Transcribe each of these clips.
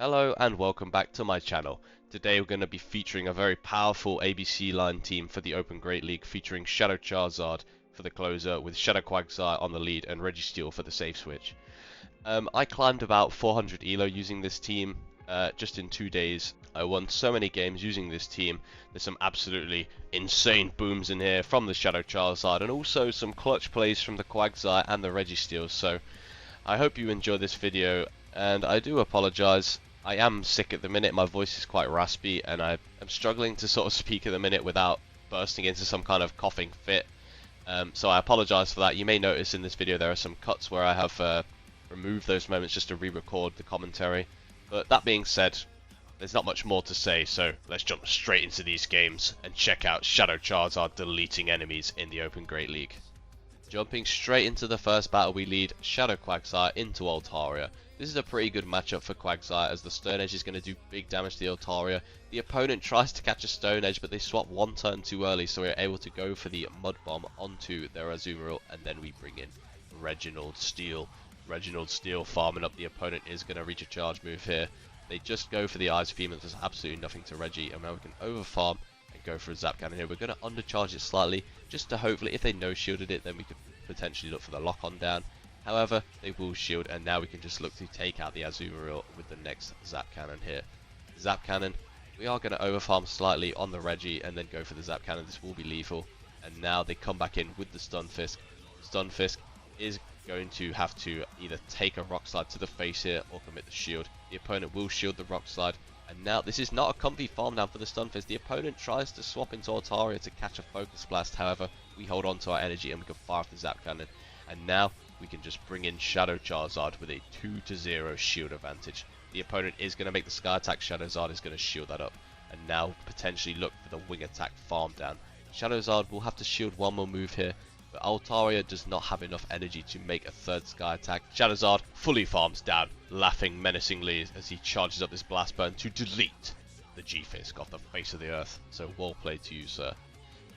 Hello and welcome back to my channel. Today we're going to be featuring a very powerful ABC line team for the Open Great League, featuring Shadow Charizard for the closer with Shadow Quagsire on the lead and Registell for the safe switch. I climbed about 400 elo using this team just in 2 days. I won so many games using this team. There's some absolutely insane booms in here from the Shadow Charizard and also some clutch plays from the Quagsire and the Registell. So I hope you enjoy this video, and I do apologise. I am sick at the minute, my voice is quite raspy and I am struggling to sort of speak at the minute without bursting into some kind of coughing fit. So I apologise for that. You may notice in this video there are some cuts where I have removed those moments just to re-record the commentary. But that being said, there's not much more to say, so let's jump straight into these games and check out Shadow Charizard deleting enemies in the Open Great League. Jumping straight into the first battle, we lead Shadow Quagsire into Altaria. This is a pretty good matchup for Quagsire, as the Stone Edge is going to do big damage to the Altaria. The opponent tries to catch a Stone Edge, but they swap one turn too early, so we're able to go for the Mud Bomb onto their Azumarill, and then we bring in Registell. Registell farming up the opponent is going to reach a charge move here. They just go for the Ice Beam, and there's absolutely nothing to Reggie, and now we can overfarm and go for a Zap Cannon here. We're going to undercharge it slightly, just to hopefully, if they no-shielded it, then we could potentially look for the lock-on down. However, they will shield, and now we can just look to take out the Azumarill with the next Zap Cannon here. Zap Cannon, we are going to overfarm slightly on the Reggie and then go for the Zap Cannon. This will be lethal. And now they come back in with the Stunfisk. Stunfisk is going to have to either take a Rock Slide to the face here or commit the shield. The opponent will shield the Rock Slide. And now, this is not a comfy farm down for the Stunfisk. The opponent tries to swap into Altaria to catch a Focus Blast. However, we hold on to our energy and we can fire off the Zap Cannon. And now we can just bring in Shadow Charizard with a 2-0 shield advantage. The opponent is going to make the Sky Attack. Shadowzard is going to shield that up. And now potentially look for the Wing Attack farm down. Shadowzard will have to shield one more move here, but Altaria does not have enough energy to make a third Sky Attack. Shadowzard fully farms down, laughing menacingly as he charges up this Blast Burn to delete the G-Fisk off the face of the earth. So well played to you, sir.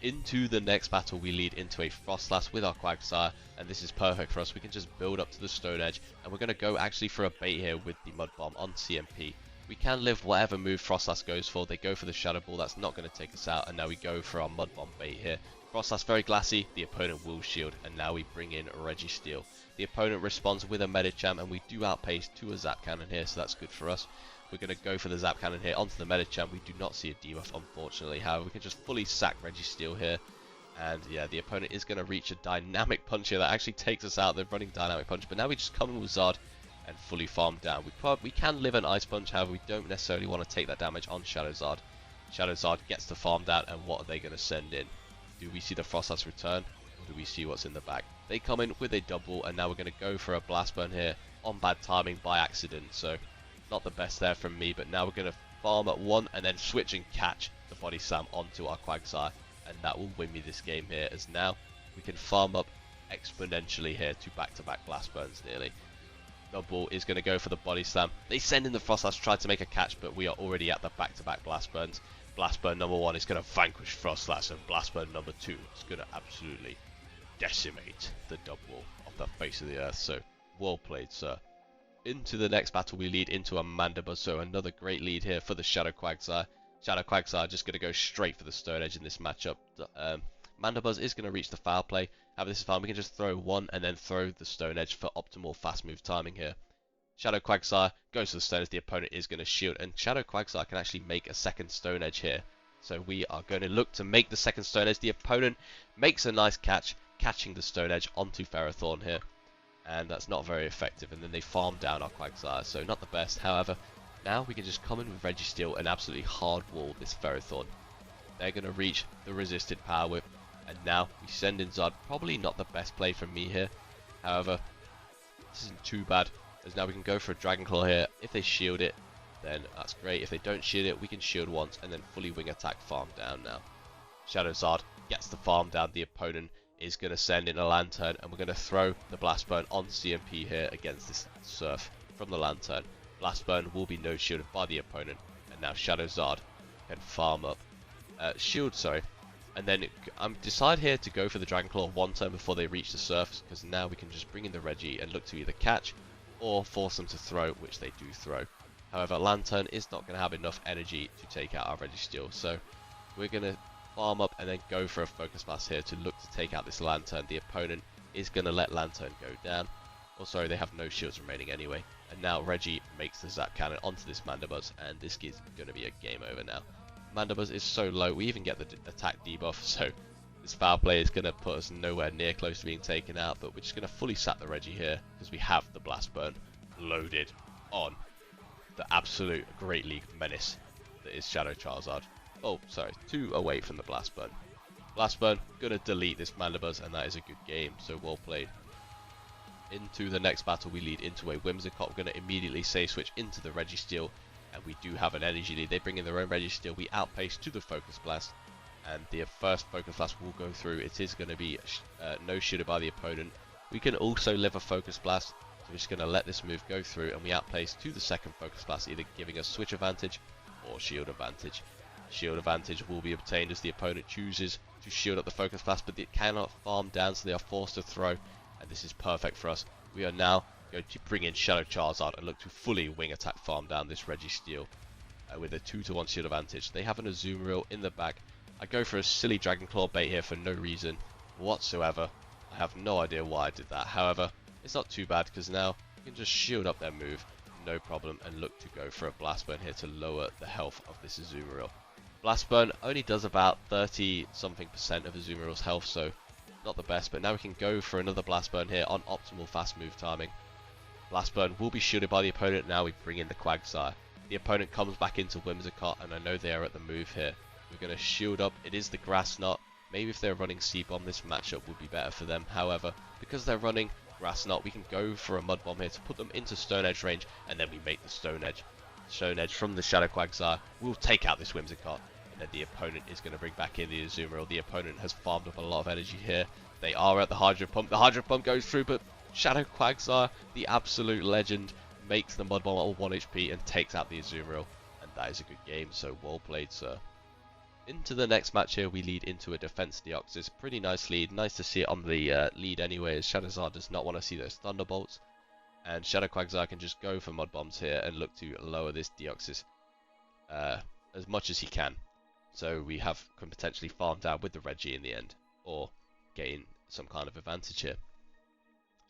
Into the next battle, we lead into a Frostlass with our Quagsire, and this is perfect for us. We can just build up to the Stone Edge, and we're going to go actually for a bait here with the Mud Bomb on CMP. We can live whatever move Frostlass goes for. They go for the Shadow Ball, that's not going to take us out, and now we go for our Mud Bomb bait here. Frostlass very glassy, the opponent will shield, and now we bring in Registell. The opponent responds with a Medicham, and we do outpace to a Zap Cannon here, so that's good for us. We're going to go for the Zap Cannon here onto the Medicham. We do not see a debuff, unfortunately. However, we can just fully sack Registell here. And yeah, the opponent is going to reach a Dynamic Punch here that actually takes us out. They're running Dynamic Punch, but now we just come in with Zard and fully farm down. We can live an Ice Punch, however, we don't necessarily want to take that damage on Shadowzard. Shadowzard gets the farm down, and what are they going to send in? Do we see the Frostlass return, or do we see what's in the back? They come in with a double, and now we're going to go for a Blast Burn here on bad timing by accident. So not the best there from me, but now we're going to farm at one and then switch and catch the Body Slam onto our Quagsire, and that will win me this game here, as now we can farm up exponentially here to back-to-back Blast Burns nearly. Double is going to go for the Body Slam. They send in the Frostlass, try to make a catch, but we are already at the back-to-back Blast Burns. Blast Burn number 1 is going to vanquish Frostlass, and Blast Burn number 2 is going to absolutely decimate the double off the face of the earth. So well played, sir. Into the next battle, we lead into a Mandibuzz, so another great lead here for the Shadow Quagsire. Shadow Quagsire just going to go straight for the Stone Edge in this matchup. Mandibuzz is going to reach the foul play. However, this is fine. We can just throw one and then throw the Stone Edge for optimal fast move timing here. Shadow Quagsire goes to the Stone Edge. The opponent is going to shield, and Shadow Quagsire can actually make a second Stone Edge here. So we are going to look to make the second Stone Edge. The opponent makes a nice catch, catching the Stone Edge onto Ferrothorn here. And that's not very effective, and then they farm down our Quagsire, so not the best. However, now we can just come in with Registell and absolutely hard wall this Ferrothorn. They're going to reach the resisted Power Whip, and now we send in Zard. Probably not the best play from me here. However, this isn't too bad, as now we can go for a Dragon Claw here. If they shield it, then that's great. If they don't shield it, we can shield once and then fully Wing Attack farm down now. Shadowzard gets the farm down. The opponent is going to send in a Lantern, and we're going to throw the Blast Burn on CMP here against this Surf from the Lantern. Blast Burn will be no shielded by the opponent, and now Shadowzard can farm up shield, sorry, and then decide here to go for the Dragon Claw one turn before they reach the Surf, because now we can just bring in the Reggie and look to either catch or force them to throw, which they do throw. However, Lantern is not going to have enough energy to take out our Registell, so we're going to farm up and then go for a Focus Blast here to look to take out this Lantern. The opponent is going to let Lantern go down. Oh, sorry, they have no shields remaining anyway. And now Reggie makes the Zap Cannon onto this Mandibuzz, and this is going to be a game over now. Mandibuzz is so low, we even get the attack debuff, so this foul play is going to put us nowhere near close to being taken out, but we're just going to fully sack the Reggie here, because we have the Blast Burn loaded on the absolute Great League menace that is Shadow Charizard. Oh, sorry, 2 away from the Blast Burn. Blast Burn, going to delete this Mandibuzz, and that is a good game, so well played. Into the next battle, we lead into a Whimsicott. We're going to immediately save switch into the Registell, and we do have an energy lead. They bring in their own Registell. We outpace to the Focus Blast, and the first Focus Blast will go through. It is going to be no shielded by the opponent. We can also live a Focus Blast, so we're just going to let this move go through, and we outplace to the second Focus Blast, either giving us switch advantage or shield advantage. Shield advantage will be obtained as the opponent chooses to shield up the Focus Blast, but it cannot farm down, so they are forced to throw. And this is perfect for us. We are now going to bring in Shadow Charizard and look to fully wing attack farm down this Registell with a 2-to-1 shield advantage. They have an Azumarill in the back. I go for a silly Dragon Claw bait here for no reason whatsoever. I have no idea why I did that. However, it's not too bad because now we can just shield up their move, no problem, and look to go for a Blast Burn here to lower the health of this Azumarill. Blast Burn only does about 30-something% of Azumarill's health, so not the best, but now we can go for another Blast Burn here on optimal fast move timing. Blast Burn will be shielded by the opponent. Now we bring in the Quagsire. The opponent comes back into Whimsicott, and I know they are at the move here. We're going to shield up. It is the Grass Knot. Maybe if they're running C-Bomb, this matchup would be better for them. However, because they're running Grass Knot, we can go for a Mud Bomb here to put them into Stone Edge range, and then we make the Stone Edge. Stone Edge from the Shadow Quagsire will take out this Whimsicott. And then the opponent is going to bring back in the Azumarill. The opponent has farmed up a lot of energy here. They are at the Hydro Pump. The Hydro Pump goes through, but Shadow Quagsire, the absolute legend, makes the Mud Bomb at 1 HP and takes out the Azumarill. And that is a good game, so well played, sir. Into the next match here, we lead into a Defense Deoxys. Pretty nice lead. Nice to see it on the lead anyway, as Charizard does not want to see those Thunderbolts. And Shadow Quagsire can just go for Mud Bombs here and look to lower this Deoxys as much as he can. So we can potentially farm down with the Reggie in the end, or gain some kind of advantage here.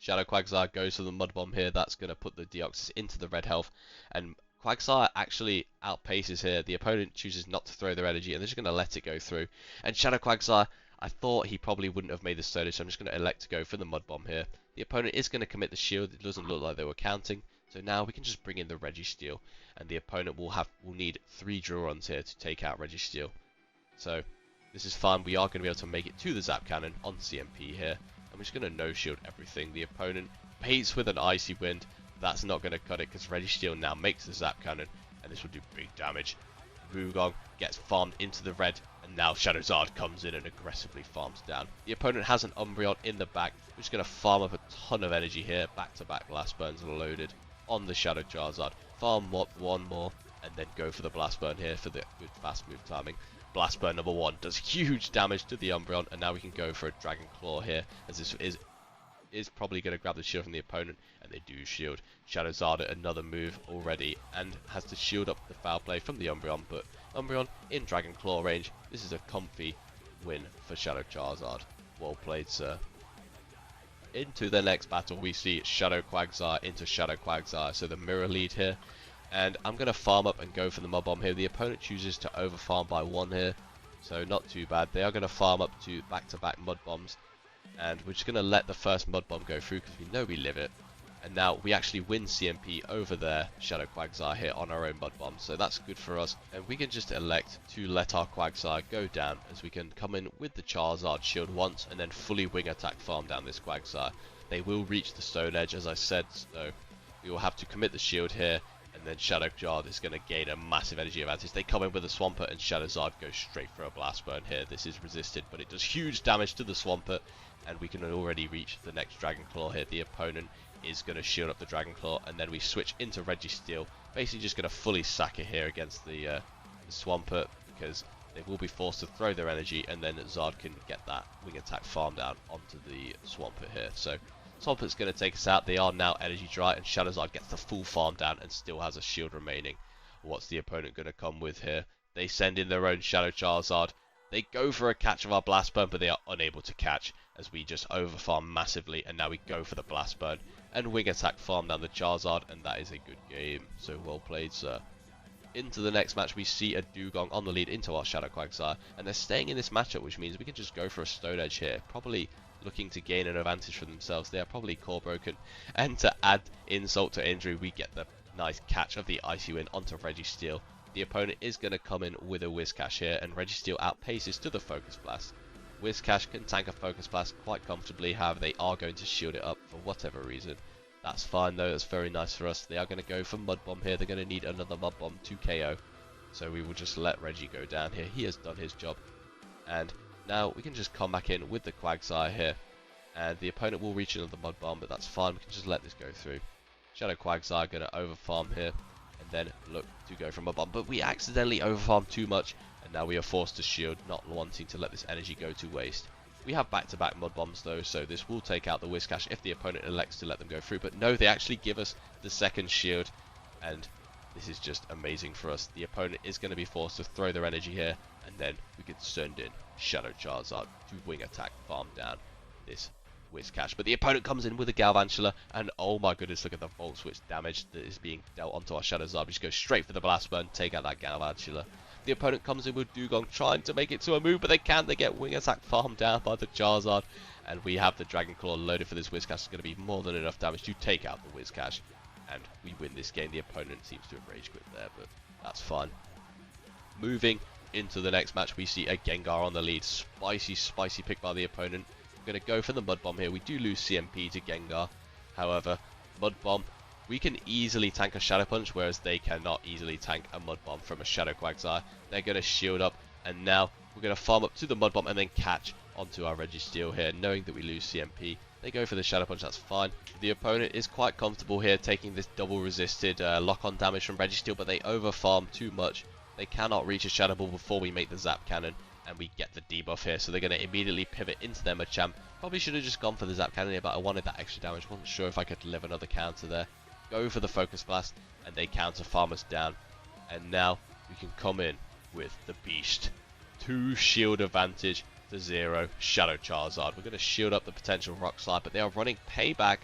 Shadow Quagsire goes for the Mud Bomb here. That's going to put the Deoxys into the red health, and Quagsire actually outpaces here. The opponent chooses not to throw their energy, and they're just going to let it go through. And Shadow Quagsire, I thought he probably wouldn't have made the Stone Edge, so I'm just going to elect to go for the Mud Bomb here. The opponent is going to commit the shield. It doesn't look like they were counting, so now we can just bring in the Registell, and the opponent will need 3 drill runs here to take out Registell. So this is fun. We are going to be able to make it to the Zap Cannon on CMP here, and we're just going to no shield everything. The opponent baits with an Icy Wind. That's not going to cut it because Registell now makes the Zap Cannon, and this will do big damage. Wugong gets farmed into the red, and now Charizard comes in and aggressively farms down. The opponent has an Umbreon in the back, which is going to farm up a ton of energy here. Back-to-back Blast Burns loaded on the Shadow Charizard. Farm up 1 more, and then go for the Blast Burn here for the good fast move timing. Blast Burn number 1 does huge damage to the Umbreon, and now we can go for a Dragon Claw here, as this is probably going to grab the shield from the opponent, and they do shield. Charizard at another move already, and has to shield up the foul play from the Umbreon, but Umbreon in Dragon Claw range. This is a comfy win for Shadow Charizard. Well played, sir. Into the next battle, we see Shadow Quagsire into Shadow Quagsire, so the mirror lead here. And I'm going to farm up and go for the Mud Bomb here. The opponent chooses to over farm by 1 here, so not too bad. They are going to farm up to back-to-back Mud Bombs, and we're just going to let the first Mud Bomb go through because we know we live it. And now we actually win CMP over their Shadow Quagsire here on our own Mud Bomb, so that's good for us. And we can just elect to let our Quagsire go down, as we can come in with the Charizard shield once and then fully wing attack farm down this Quagsire. They will reach the Stone Edge, as I said, so we will have to commit the shield here. And then Shadow Charizard is going to gain a massive energy advantage. They come in with a Swampert, and Charizard goes straight for a Blast Burn here. This is resisted, but it does huge damage to the Swampert, and we can already reach the next Dragon Claw here. The opponent is going to shield up the Dragon Claw, and then we switch into Registell. Basically just going to fully sack it here against the Swampert, because they will be forced to throw their energy, and then Zard can get that wing attack farm down onto the Swampert here. So Tompet's going to take us out. They are now energy dry, and Charizard gets the full farm down and still has a shield remaining. What's the opponent going to come with here? They send in their own Shadow Charizard. They go for a catch of our Blast Burn, but they are unable to catch as we just overfarm massively, and now we go for the Blast Burn and Wing Attack farm down the Charizard, and that is a good game. So well played, sir. Into the next match, we see a Dugong on the lead into our Shadow Quagsire, and they're staying in this matchup, which means we can just go for a Stone Edge here, probably looking to gain an advantage for themselves. They are probably core broken, and to add insult to injury, we get the nice catch of the Icy Wind onto Registell. The opponent is going to come in with a Whiscash here, and Registell outpaces to the Focus Blast. Whiscash can tank a Focus Blast quite comfortably, however they are going to shield it up for whatever reason. That's fine though, that's very nice for us. They are going to go for Mud Bomb here, they're going to need another Mud Bomb to KO. So we will just let Reggie go down here, he has done his job. And now we can just come back in with the Quagsire here, and the opponent will reach another Mud Bomb, but that's fine, we can just let this go through. Shadow Quagsire going to overfarm here, and then look to go for Mud Bomb, but we accidentally overfarmed too much, and now we are forced to shield, not wanting to let this energy go to waste. We have back-to-back Mud Bombs though, so this will take out the Whiscash if the opponent elects to let them go through, but no, they actually give us the second shield, and this is just amazing for us. The opponent is going to be forced to throw their energy here, and then we can send in Shadow Charizard to Wing Attack, farm down this Whiscash. But the opponent comes in with a Galvantula, and oh my goodness, look at the Volt Switch damage that is being dealt onto our Charizard. We just go straight for the Blast Burn, take out that Galvantula. The opponent comes in with Dugong, trying to make it to a move, but they can't. They get Wing Attack farmed down by the Charizard, and we have the Dragon Claw loaded for this Whiscash. It's going to be more than enough damage to take out the Whiscash, and we win this game. The opponent seems to have rage quit there, but that's fine. Moving into the next match, we see a Gengar on the lead. Spicy pick by the opponent. We're going to go for the Mud Bomb here. We do lose CMP to Gengar. However, Mud Bomb, we can easily tank a Shadow Punch, whereas they cannot easily tank a Mud Bomb from a Shadow Quagsire. They're going to shield up, and now we're going to farm up to the Mud Bomb and then catch onto our Registell here, knowing that we lose CMP. They go for the Shadow Punch, that's fine. The opponent is quite comfortable here taking this double resisted lock-on damage from Registell, but they overfarm too much. They cannot reach a Shadow Ball before we make the Zap Cannon, and we get the debuff here, so they're going to immediately pivot into their Machamp. Probably should have just gone for the Zap Cannon here, but I wanted that extra damage. Wasn't sure if I could live another counter there. Go for the Focus Blast, and they counter farm us down. And now we can come in with the Beast. 2 shield advantage to 0. Shadow Charizard. We're going to shield up the potential Rock Slide, but they are running Payback.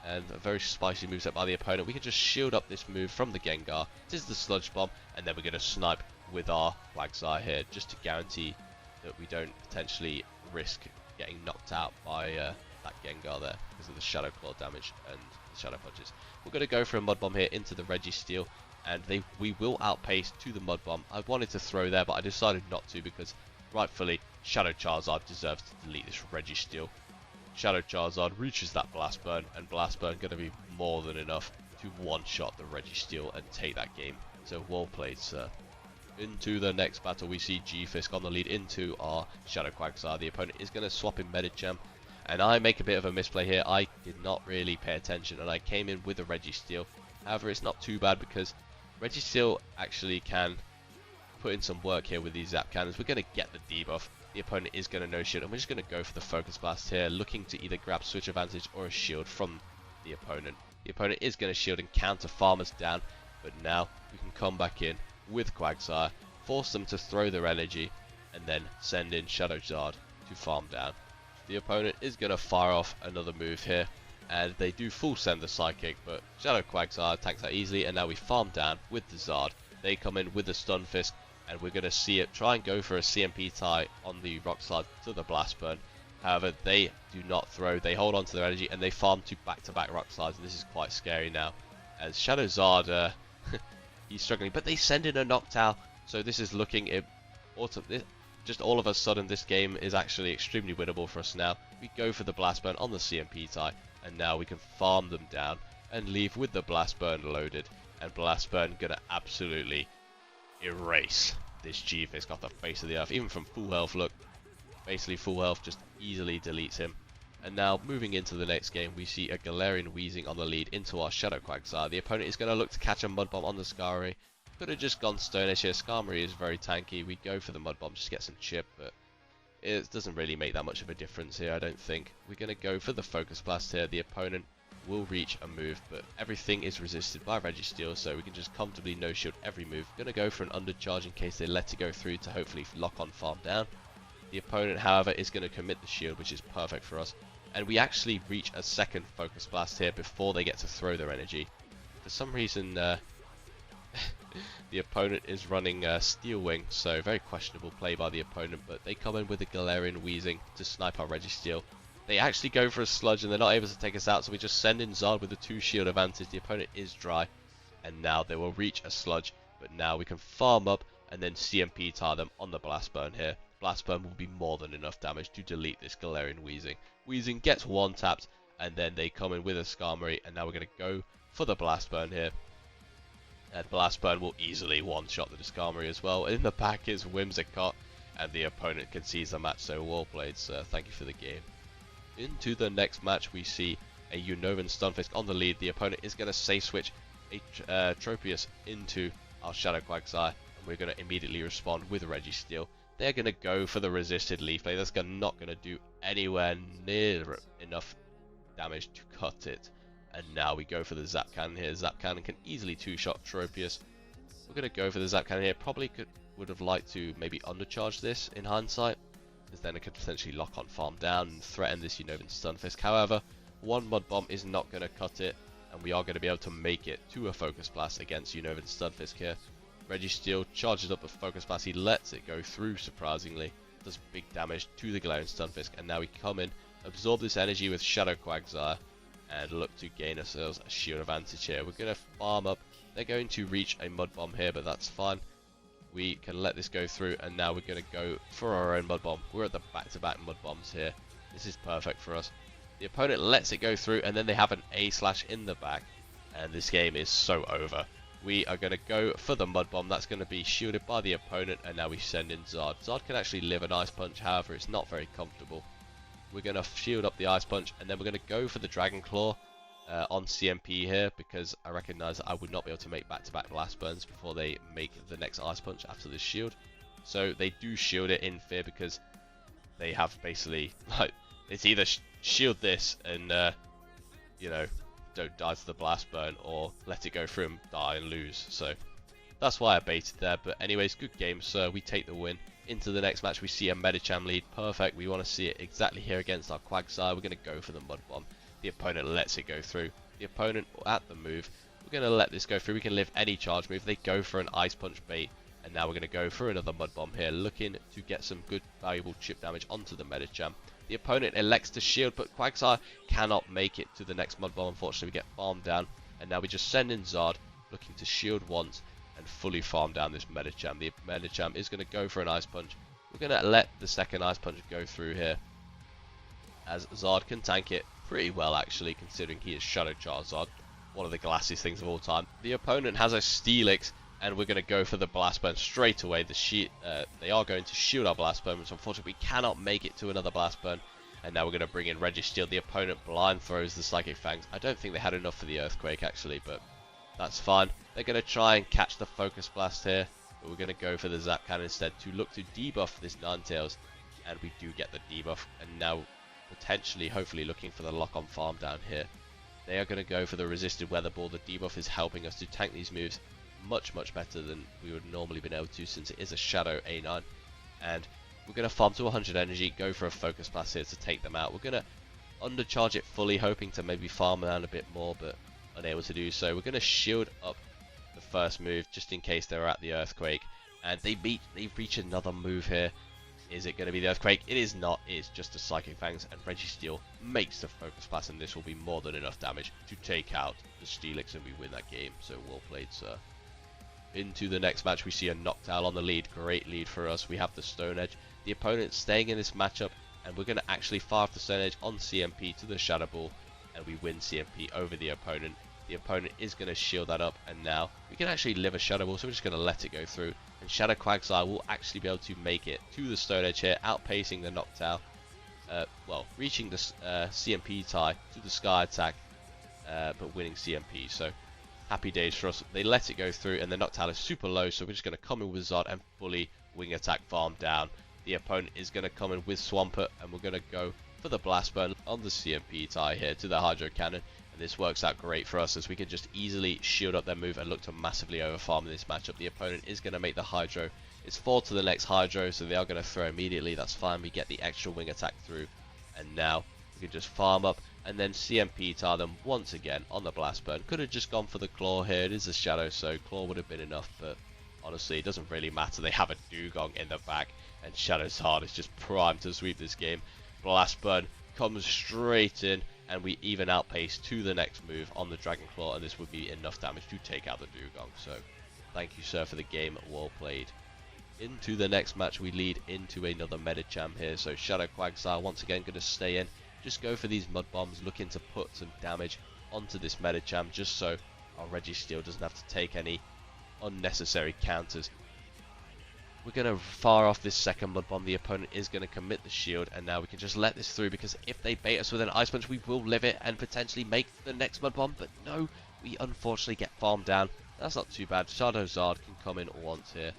And a very spicy moveset by the opponent. We can just shield up this move from the Gengar. It is the Sludge Bomb, and then we're going to snipe with our Quagsire here, just to guarantee that we don't potentially risk getting knocked out by that Gengar there because of the Shadow Claw damage and the Shadow Punches. We're going to go for a Mud Bomb here into the Registell, and we will outpace to the Mud Bomb. I wanted to throw there, but I decided not to because rightfully Shadow Charizard deserves to delete this Registell. Shadow Charizard reaches that Blast Burn, and Blast Burn going to be more than enough to one-shot the Registell and take that game. So well played, sir. Into the next battle, we see G-Fisk on the lead into our Shadow Quagsire. The opponent is going to swap in Medicham, and I make a bit of a misplay here. I did not really pay attention, and I came in with a Registell. However, it's not too bad because Registell actually can put in some work here with these Zap Cannons. We're going to get the debuff. The opponent is going to no-shield, and we're just going to go for the Focus Blast here, looking to either grab Switch Advantage or a shield from the opponent. The opponent is going to shield and counter farmers down, but now we can come back in with Quagsire, force them to throw their energy, and then send in Shadow Zard to farm down. The opponent is going to fire off another move here, and they do full send the Psychic, but Shadow Quagsire tanks that easily, and now we farm down with the Zard. They come in with the Stunfisk, and we're going to see it try and go for a CMP tie on the Rock Slide to the Blast Burn. However, they do not throw, they hold on to their energy, and they farm to back-to-back Rock Slides, and this is quite scary now, as Shadow Zard, he's struggling, but they send in a Noctowl, so this is looking just all of a sudden this game is actually extremely winnable for us now. We go for the Blast Burn on the CMP tie, and now we can farm them down and leave with the Blast Burn loaded, and Blast Burn gonna absolutely erase this G-Fisk off the face of the earth, even from full health. Look, basically full health just easily deletes him. And now moving into the next game, we see a Galarian Weezing on the lead into our Shadow Quagsire. The opponent is going to look to catch a Mud Bomb on the Skarmory. Could have just gone Stone Edge here. Skarmory is very tanky. We go for the Mud Bomb just to get some chip, but it doesn't really make that much of a difference here, I don't think. We're going to go for the Focus Blast here. The opponent will reach a move, but everything is resisted by Registell, so we can just comfortably no-shield every move. Going to go for an undercharge in case they let it go through to hopefully lock on farm down. The opponent, however, is going to commit the shield, which is perfect for us. And we actually reach a second Focus Blast here before they get to throw their energy. For some reason, the opponent is running Steel Wing, so very questionable play by the opponent, but they come in with a Galarian Weezing to snipe our Registell. They actually go for a Sludge and they're not able to take us out, so we just send in Zard with a 2 shield advantage. The opponent is dry, and now they will reach a Sludge, but now we can farm up and then CMP tar them on the Blast Burn here. Blast Burn will be more than enough damage to delete this Galarian Weezing. Weezing gets one tapped, and then they come in with a Skarmory, and now we're going to go for the Blast Burn here. And Blast Burn will easily one-shot the Skarmory as well. In the back is Whimsicott, and the opponent concedes the match, so well played, sir. Thank you for the game. Into the next match, we see a Unova Stunfisk on the lead. The opponent is going to safe switch a Tropius into our Shadow Quagsire, and we're going to immediately respond with Registell. They're going to go for the resisted Leaf Blade. That's not going to do anywhere near enough damage to cut it. And now we go for the Zap Cannon here. Zap Cannon can easily two-shot Tropius. We're going to go for the Zap Cannon here. Probably would have liked to maybe undercharge this in hindsight, because then it could potentially lock on farm down and threaten this Unova Stunfisk. However, one Mud Bomb is not going to cut it, and we are going to be able to make it to a Focus Blast against Unova Stunfisk here. Registell charges up the Focus Blast, he lets it go through surprisingly, does big damage to the Galarian Stunfisk, and now we come in, absorb this energy with Shadow Quagsire, and look to gain ourselves a shield advantage here. We're going to farm up, they're going to reach a Mud Bomb here, but that's fine. We can let this go through, and now we're going to go for our own Mud Bomb. We're at the back-to-back Mud Bombs here. This is perfect for us. The opponent lets it go through, and then they have an A-slash in the back, and this game is so over. We are going to go for the Mud Bomb. That's going to be shielded by the opponent, and now we send in Zard. Zard can actually live an Ice Punch, however, it's not very comfortable. We're going to shield up the Ice Punch, and then we're going to go for the Dragon Claw on CMP here, because I recognise that I would not be able to make back-to-back Blast Burns before they make the next Ice Punch after this shield. So they do shield it in fear, because they have basically, like, it's either shield this and, you know, don't die to the Blast Burn, or let it go through and die and lose. So that's why I baited there. But anyways, good game, sir. We take the win. Into the next match, we see a Medicham lead. Perfect. We want to see it exactly here against our Quagsire. We're going to go for the Mud Bomb. The opponent lets it go through. The opponent at the move. We're going to let this go through. We can live any charge move. They go for an Ice Punch bait. And now we're going to go for another Mud Bomb here, looking to get some good, valuable chip damage onto the Medicham. The opponent elects to shield, but Quagsire cannot make it to the next Mud Bomb. Unfortunately, we get farmed down. And now we just send in Zard, looking to shield once and fully farm down this Medicham. The Medicham is going to go for an Ice Punch. We're going to let the second Ice Punch go through here, as Zard can tank it pretty well, actually, considering he is Shadow Charizard, one of the glassiest things of all time. The opponent has a Steelix, and we're going to go for the Blast Burn straight away. They are going to shield our Blast Burn, which unfortunately we cannot make it to another Blast Burn. And now we're going to bring in Registell. The opponent blind throws the Psychic Fangs. I don't think they had enough for the Earthquake, actually, but that's fine. They're going to try and catch the Focus Blast here, but we're going to go for the Zap Cannon instead to look to debuff this Ninetales, and we do get the debuff. And now potentially, hopefully, looking for the lock-on farm down here. They are going to go for the Resisted Weather Ball. The debuff is helping us to tank these moves much better than we would normally been able to, since it is a Shadow A9. And we're going to farm to 100 energy, go for a Focus Blast here to take them out. We're going to undercharge it fully, hoping to maybe farm around a bit more, but unable to do so. We're going to shield up the first move just in case they're at the Earthquake, and they reach another move here. Is it going to be the Earthquake? It is not. It's just a Psychic Fangs, and Registell makes the Focus Blast, and this will be more than enough damage to take out the Steelix, and we win that game. So well played, sir. Into the next match, we see a Noctowl on the lead. Great lead for us. We have the Stone Edge. The opponent staying in this matchup, and we're going to actually fire off the Stone Edge on CMP to the Shadow Ball, and we win CMP over the opponent. The opponent is going to shield that up, and now we can actually live a Shadow Ball, so we're just going to let it go through. And Shadow Quagsire will actually be able to make it to the Stone Edge here, outpacing the Noctowl. Well, reaching the CMP tie to the Sky Attack, but winning CMP. So happy days for us. They let it go through, and the Noctowl is super low, so we're just going to come in with Zard and fully Wing Attack farm down. The opponent is going to come in with Swampert, and we're going to go for the Blast Burn on the CMP tie here to the Hydro Cannon. And this works out great for us as we can just easily shield up their move and look to massively overfarm in this matchup. The opponent is going to make the Hydro. It's 4 to the next Hydro, so they are going to throw immediately. That's fine. We get the extra wing attack through. And now we can just farm up and then CMP tar them once again on the Blast Burn. Could have just gone for the Claw here. It is a Shadow, so Claw would have been enough, but honestly, it doesn't really matter. They have a Dugong in the back, and Charizard is just primed to sweep this game. Blast Burn comes straight in, and we even outpace to the next move on the Dragon Claw, and this would be enough damage to take out the Dugong. So, thank you, sir, for the game. Well played. Into the next match, we lead into another Medicham here. So, Shadow Quagsire once again going to stay in. Just go for these Mud Bombs, looking to put some damage onto this Medicham, just so our Registell doesn't have to take any unnecessary counters. We're going to fire off this second Mud Bomb. The opponent is going to commit the shield, and now we can just let this through, because if they bait us with an Ice Punch, we will live it and potentially make the next Mud Bomb. But no, we unfortunately get farmed down. That's not too bad. Charizard can come in once here,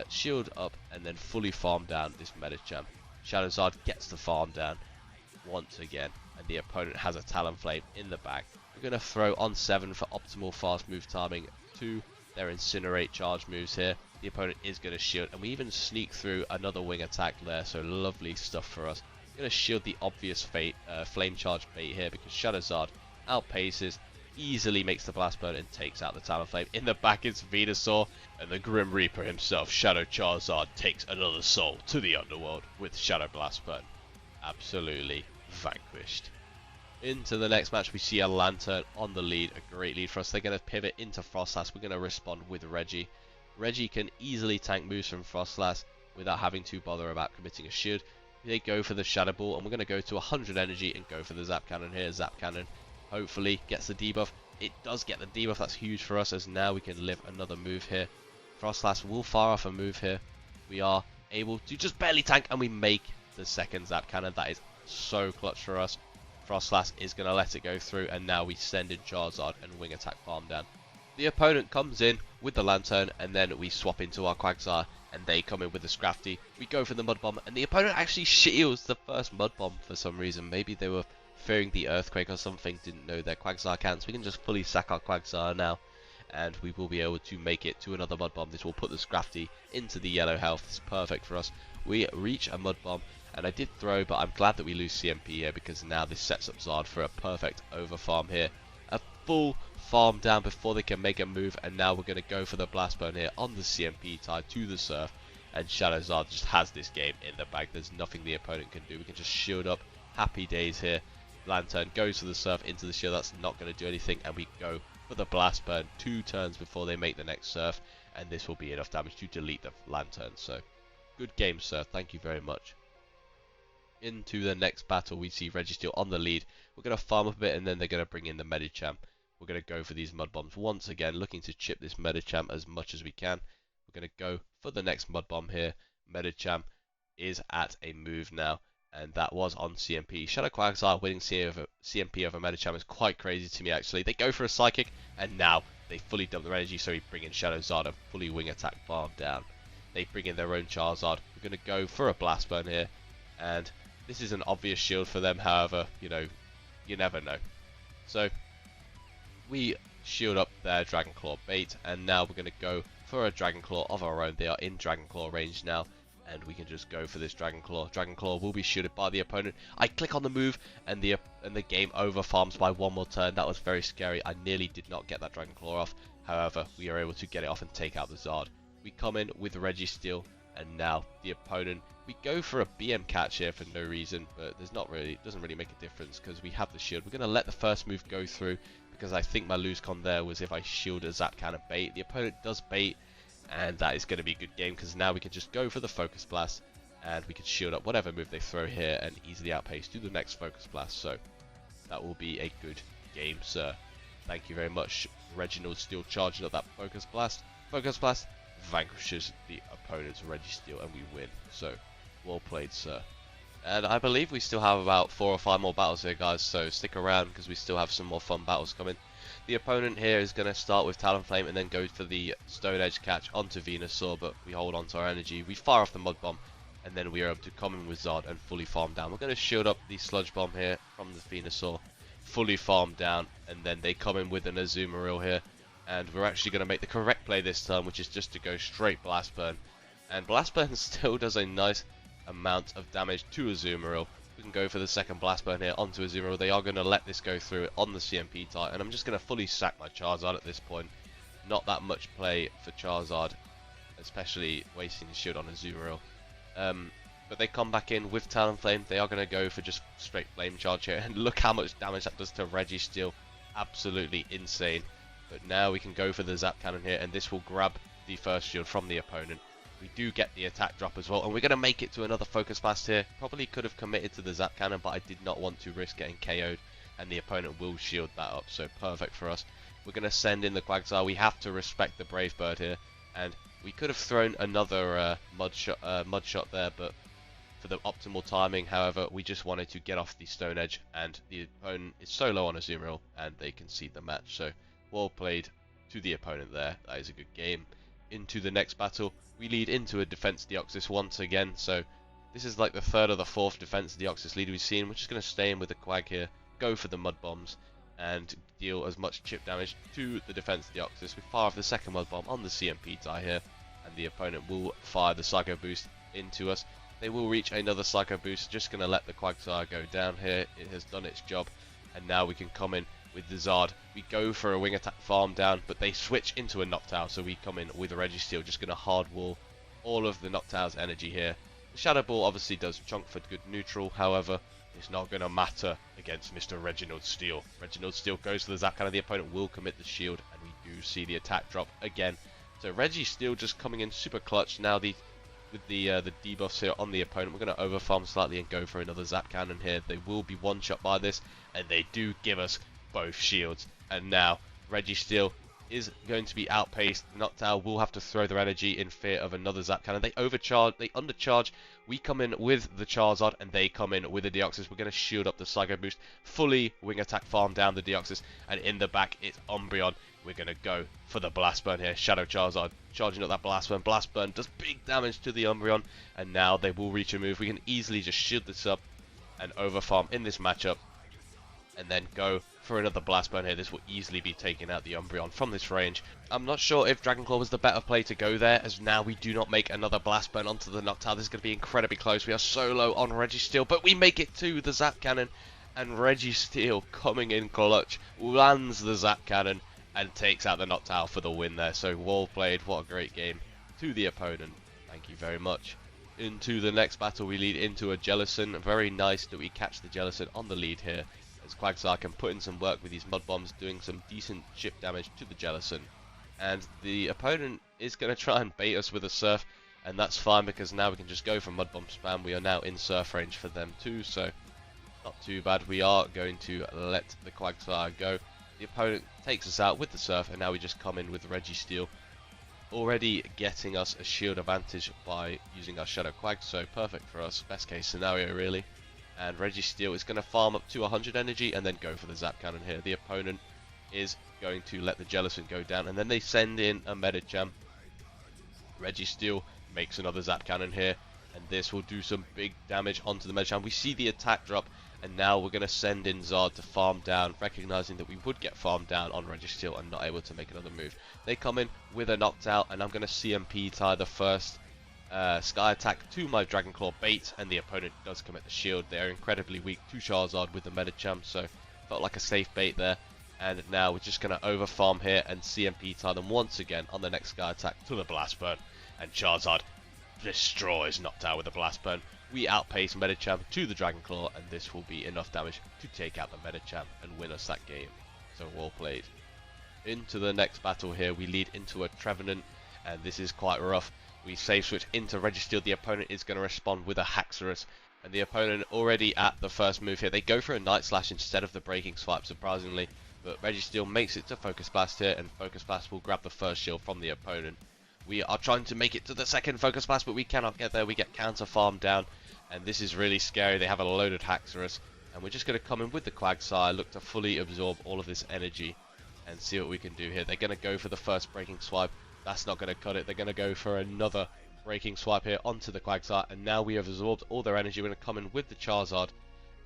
shield up, and then fully farm down this Medicham. Charizard gets the farm down once again, and the opponent has a Talonflame in the back. We're going to throw on 7 for optimal fast move timing to their Incinerate charge moves here. The opponent is going to shield, and we even sneak through another wing attack there, so lovely stuff for us. Going to shield the obvious flame charge bait here, because Charizard outpaces, easily makes the Blast Burn, and takes out the Talonflame. In the back it's Venusaur, and the Grim Reaper himself, Shadow Charizard, takes another soul to the underworld with Shadow Blast Burn. Absolutely vanquished. Into the next match, we see a Lantern on the lead, a great lead for us. They're going to pivot into Frostlass. We're going to respond with Reggie. Reggie can easily tank moves from Frostlass without having to bother about committing a shield. They go for the Shadow Ball, and we're going to go to 100 energy and go for the Zap Cannon here. Zap Cannon hopefully gets the debuff. It does get the debuff. That's huge for us, as now we can live another move here. Frostlass will fire off a move here. We are able to just barely tank, and we make the second Zap Cannon. That is so clutch for us. Frostlass is going to let it go through, and now we send in Charizard and wing attack farm down. The opponent comes in with the Lantern, and then we swap into our Quagsire, and they come in with the Scrafty. We go for the Mud Bomb, and the opponent actually shields the first Mud Bomb for some reason. Maybe they were fearing the Earthquake or something, didn't know their Quagsire can. So we can just fully sack our Quagsire now, and we will be able to make it to another Mud Bomb. This will put the Scrafty into the yellow health. It's perfect for us. We reach a Mud Bomb, and I did throw, but I'm glad that we lose CMP here, because now this sets up Zard for a perfect over farm here. A full farm down before they can make a move, and now we're going to go for the Blast Burn here on the CMP tied to the Surf, and Charizard just has this game in the bag. There's nothing the opponent can do. We can just shield up. Happy days here. Lantern goes for the Surf into the shield. That's not going to do anything, and we go for the Blast Burn 2 turns before they make the next Surf, and this will be enough damage to delete the Lantern. So good game, sir. Thank you very much. Into the next battle, we see Registell on the lead. We're going to farm up a bit, and then they're going to bring in the Medicham. We're going to go for these Mud Bombs once again, looking to chip this Medicham as much as we can. We're going to go for the next Mud Bomb here. Medicham is at a move now, and that was on CMP. Shadow Quagsire winning CMP over Medicham is quite crazy to me, actually. They go for a Psychic, and now they fully dump their energy, so we bring in Shadow Zard and fully wing attack farm down. They bring in their own Charizard. We're going to go for a Blast Burn here, and this is an obvious shield for them. However, you know, you never know. So we shield up their Dragon Claw bait, and now we're going to go for a Dragon Claw of our own. They are in Dragon Claw range now, and we can just go for this Dragon Claw. Dragon Claw will be shielded by the opponent. I click on the move, and the game over farms by one more turn. That was very scary. I nearly did not get that Dragon Claw off. However, we are able to get it off and take out the Zard. We come in with Registell, and now the opponent. We go for a BM catch here for no reason, but doesn't really make a difference because we have the shield. We're going to let the first move go through, because I think my lose con there was if I shield a Zap Cannon bait. The opponent does bait, and that is going to be a good game, because now we can just go for the Focus Blast, and we can shield up whatever move they throw here and easily outpace to the next Focus Blast. So that will be a good game, sir. Thank you very much. Reginald still charging up that Focus Blast. Focus Blast vanquishes the opponent's Registell, and we win. So well played, sir. And I believe we still have about 4 or 5 more battles here, guys, so stick around because we still have some more fun battles coming. The opponent here is going to start with Talonflame and then go for the Stone Edge catch onto Venusaur, but we hold on to our energy. We fire off the Mud Bomb, and then we are able to come in with Zard and fully farm down. We're going to shield up the Sludge Bomb here from the Venusaur, fully farm down, and then they come in with an Azumarill here, and we're actually going to make the correct play this time, which is just to go straight Blast Burn. And Blast Burn still does a nice amount of damage to Azumarill. We can go for the second Blast Burn here onto Azumarill. They are going to let this go through on the CMP type, and I'm just going to fully sack my Charizard at this point. Not that much play for Charizard, especially wasting his shield on Azumarill. But they come back in with Talonflame. They are going to go for just straight Flame Charge here, and look how much damage that does to Registell. Absolutely insane. But now we can go for the Zap Cannon here, and this will grab the first shield from the opponent. We do get the attack drop as well, and we're going to make it to another Focus Blast here. Probably could have committed to the Zap Cannon, but I did not want to risk getting KO'd, and the opponent will shield that up, so perfect for us. We're going to send in the Quagsire. We have to respect the Brave Bird here, and we could have thrown another mud shot there, but for the optimal timing, however, we just wanted to get off the Stone Edge, and the opponent is so low on Azumarill, and they concede the match. So, well played to the opponent there. That is a good game. Into the next battle, we lead into a Defense Deoxys once again. So, this is like the third or the fourth Defense Deoxys lead we've seen. We're just going to stay in with the Quag here, go for the Mud Bombs, and deal as much chip damage to the Defense Deoxys. We fire off the second Mud Bomb on the CMP tie here, and the opponent will fire the Psycho Boost into us. They will reach another Psycho Boost, just going to let the Quagsire go down here. It has done its job, and now we can come in with the Zard. We go for a Wing Attack farm down, but they switch into a Noctowl, so we come in with a Registell, just going to hard wall all of the Noctowl's energy here. The Shadow Ball obviously does chunk for good neutral, however, it's not going to matter against Mr. Reginald Steele. Reginald Steele goes for the Zap Cannon, the opponent will commit the shield, and we do see the attack drop again. So Registell just coming in super clutch. Now with the debuffs here on the opponent, we're going to overfarm slightly and go for another Zap Cannon here. They will be one-shot by this, and they do give us both shields. And now Registell is going to be outpaced. Noctowl will have to throw their energy in fear of another Zap Cannon. They overcharge, they undercharge. We come in with the Charizard, and they come in with the Deoxys. We're going to shield up the Psycho Boost, fully Wing Attack farm down the Deoxys, and in the back it's Umbreon. We're going to go for the Blast Burn here. Shadow Charizard charging up that Blast Burn. Blast Burn does big damage to the Umbreon, and now they will reach a move. We can easily just shield this up and overfarm in this matchup, and then go for another Blast Burn here. This will easily be taking out the Umbreon from this range. I'm not sure if Dragon Claw was the better play to go there, as now we do not make another Blast Burn onto the Noctowl. This is going to be incredibly close. We are so low on Registell, but we make it to the Zap Cannon, and Registell coming in clutch lands the Zap Cannon and takes out the Noctowl for the win there. So well played. What a great game to the opponent. Thank you very much. Into the next battle, we lead into a Jellicent. Very nice that we catch the Jellicent on the lead here, as Quagsire can put in some work with these Mud Bombs, doing some decent chip damage to the Jellicent. And the opponent is going to try and bait us with a Surf, and that's fine because now we can just go for Mud Bomb spam. We are now in Surf range for them too, so not too bad. We are going to let the Quagsire go. The opponent takes us out with the Surf, and now we just come in with Registell, already getting us a shield advantage by using our Shadow Quag, so perfect for us. Best case scenario really. And Registell is going to farm up to 100 energy and then go for the Zap Cannon here. The opponent is going to let the Jellicent go down, and then they send in a Medicham. Registell makes another Zap Cannon here, and this will do some big damage onto the Medicham. We see the attack drop, and now we're going to send in Zard to farm down, recognizing that we would get farmed down on Registell and not able to make another move. They come in with a Noctowl, and I'm going to CMP tie the first Sky Attack to my Dragon Claw bait, and the opponent does commit the shield. They are incredibly weak to Charizard with the Medicham, so felt like a safe bait there. And now we're just going to overfarm here and CMP tie them once again on the next Sky Attack to the Blast Burn, and Charizard destroys Noctowl with the Blast Burn. We outpace Medicham to the Dragon Claw, and this will be enough damage to take out the Medicham and win us that game. So well played. Into the next battle here, we lead into a Trevenant, and this is quite rough. We save switch into Registell. The opponent is going to respond with a Haxorus, and the opponent already at the first move here. They go for a Night Slash instead of the Breaking Swipe, surprisingly, but Registell makes it to Focus Blast here, and Focus Blast will grab the first shield from the opponent. We are trying to make it to the second Focus Blast, but we cannot get there. We get counter farmed down, and this is really scary. They have a loaded Haxorus, and we're just going to come in with the Quagsire, look to fully absorb all of this energy, and see what we can do here. They're going to go for the first Breaking Swipe. That's not going to cut it. They're going to go for another Breaking swipe here onto the Quagsire, and now we have absorbed all their energy. We're going to come in with the Charizard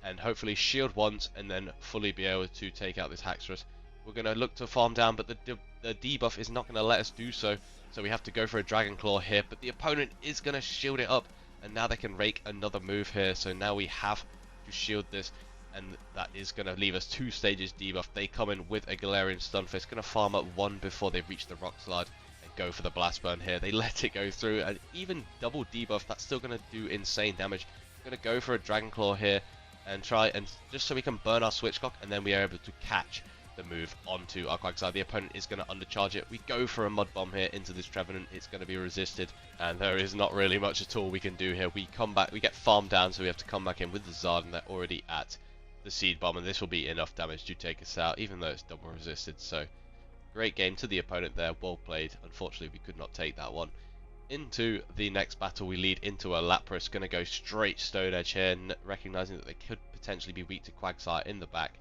and hopefully shield once and then fully be able to take out this Haxorus. We're going to look to farm down, but the debuff is not going to let us do so, so we have to go for a Dragon Claw here, but the opponent is going to shield it up, and now they can rake another move here, so now we have to shield this, and that is going to leave us 2 stages debuff. They come in with a Galarian Stunfisk, going to farm up 1 before they reach the Rock Slide, and go for the Blast Burn here. They let it go through, and even double debuff, that's still going to do insane damage. Going to go for a Dragon Claw here, and try and just so we can burn our Switchcock, and then we are able to catch the move onto our Quagsire. The opponent is going to undercharge it. We go for a Mud Bomb here into this Trevenant. It's going to be resisted, and there is not really much at all we can do here. We come back, we get farmed down, so we have to come back in with the Zard, and they're already at the Seed Bomb, and this will be enough damage to take us out, even though it's double resisted. So great game to the opponent there, well played. Unfortunately, we could not take that one. Into the next battle, we lead into a Lapras. Going to go straight Stone Edge here, recognizing that they could potentially be weak to Quagsire in the back,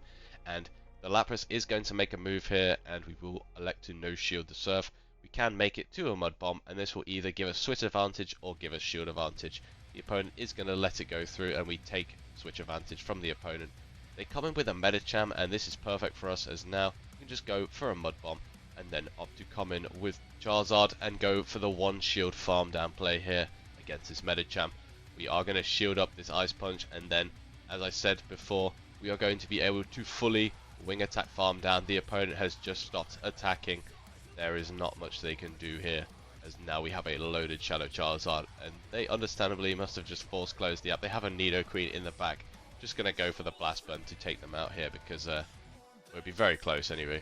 and the Lapras is going to make a move here, and we will elect to no shield the Surf. We can make it to a Mud Bomb, and this will either give us switch advantage or give us shield advantage. The opponent is going to let it go through, and we take switch advantage from the opponent. They come in with a Medicham, and this is perfect for us, as now we can just go for a Mud Bomb and then opt to come in with Charizard and go for the 1 shield farm down play here against this Medicham. We are going to shield up this Ice Punch, and then, as I said before, we are going to be able to fully wing attack farm down. The opponent has just stopped attacking. There is not much they can do here, as now we have a loaded Shadow Charizard, and they understandably must have just force closed the app. They have a Nidoqueen in the back. Just going to go for the Blast Burn to take them out here, because we'll be very close anyway.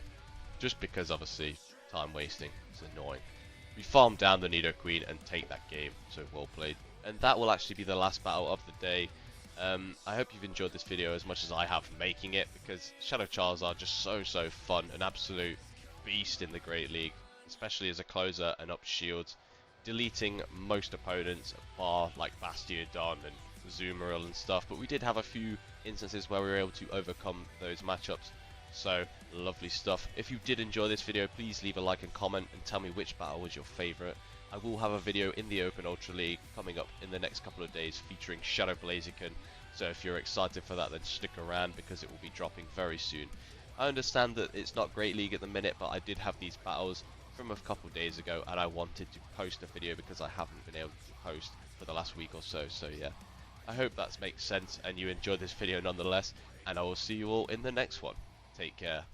Just because obviously time wasting is annoying. We farm down the Nidoqueen and take that game, so well played. And that will actually be the last battle of the day. I hope you've enjoyed this video as much as I have making it, because Shadow Charizard are just so fun, an absolute beast in the Great League, especially as a closer and up shields, deleting most opponents bar like Bastiodon and Azumarill and stuff, but we did have a few instances where we were able to overcome those matchups. So, lovely stuff. If you did enjoy this video, please leave a like and comment and tell me which battle was your favourite. I will have a video in the Open Ultra League coming up in the next couple of days featuring Shadow Blaziken, so if you're excited for that, then stick around because it will be dropping very soon. I understand that it's not Great League at the minute, but I did have these battles from a couple of days ago, and I wanted to post a video because I haven't been able to post for the last week or so, so yeah. I hope that makes sense and you enjoyed this video nonetheless, and I will see you all in the next one. Take care.